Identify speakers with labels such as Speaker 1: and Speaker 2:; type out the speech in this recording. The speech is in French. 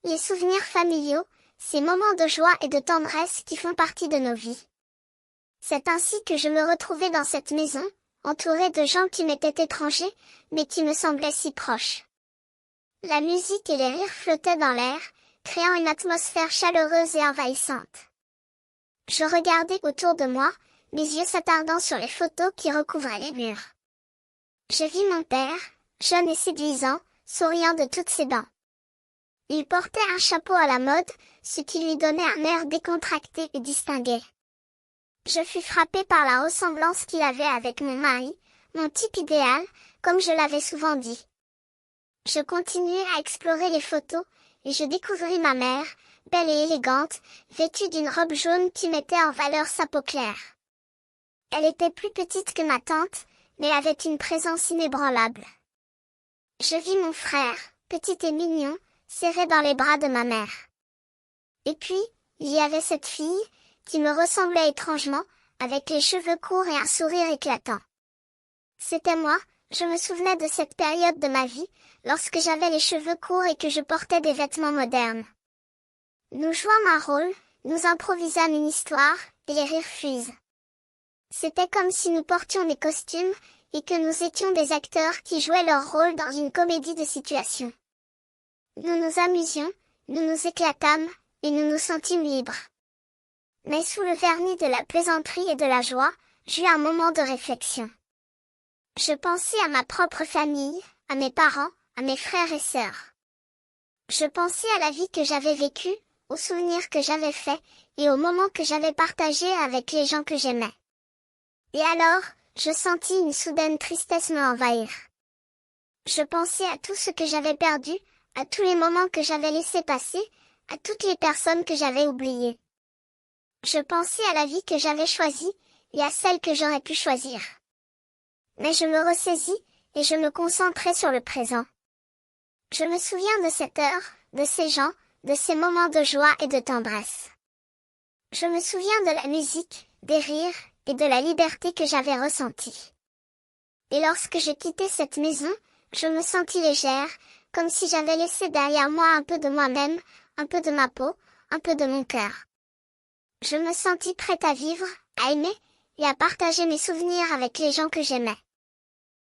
Speaker 1: Les souvenirs familiaux, ces moments de joie et de tendresse qui font partie de nos vies. C'est ainsi que je me retrouvais dans cette maison, entourée de gens qui m'étaient étrangers, mais qui me semblaient si proches. La musique et les rires flottaient dans l'air, créant une atmosphère chaleureuse et envahissante. Je regardais autour de moi, mes yeux s'attardant sur les photos qui recouvraient les murs. Je vis mon père, jeune et séduisant, souriant de toutes ses dents. Il portait un chapeau à la mode, ce qui lui donnait un air décontracté et distingué. Je fus frappée par la ressemblance qu'il avait avec mon mari, mon type idéal, comme je l'avais souvent dit. Je continuai à explorer les photos, et je découvris ma mère, belle et élégante, vêtue d'une robe jaune qui mettait en valeur sa peau claire. Elle était plus petite que ma tante, mais avait une présence inébranlable. Je vis mon frère, petit et mignon, serré dans les bras de ma mère. Et puis, il y avait cette fille, qui me ressemblait étrangement, avec les cheveux courts et un sourire éclatant. C'était moi, je me souvenais de cette période de ma vie, lorsque j'avais les cheveux courts et que je portais des vêtements modernes. Nous jouâmes un rôle, nous improvisâmes une histoire, et les rires fusent. C'était comme si nous portions des costumes, et que nous étions des acteurs qui jouaient leur rôle dans une comédie de situation. Nous nous amusions, nous nous éclatâmes, et nous nous sentîmes libres. Mais sous le vernis de la plaisanterie et de la joie, j'eus un moment de réflexion. Je pensais à ma propre famille, à mes parents, à mes frères et sœurs. Je pensais à la vie que j'avais vécue, aux souvenirs que j'avais faits, et aux moments que j'avais partagés avec les gens que j'aimais. Et alors, je sentis une soudaine tristesse me envahir. Je pensais à tout ce que j'avais perdu, à tous les moments que j'avais laissés passer, à toutes les personnes que j'avais oubliées. Je pensais à la vie que j'avais choisie, et à celle que j'aurais pu choisir. Mais je me ressaisis, et je me concentrai sur le présent. Je me souviens de cette heure, de ces gens, de ces moments de joie et de tendresse. Je me souviens de la musique, des rires, et de la liberté que j'avais ressentie. Et lorsque je quittai cette maison, je me sentis légère, comme si j'avais laissé derrière moi un peu de moi-même, un peu de ma peau, un peu de mon cœur. Je me sentis prête à vivre, à aimer, et à partager mes souvenirs avec les gens que j'aimais.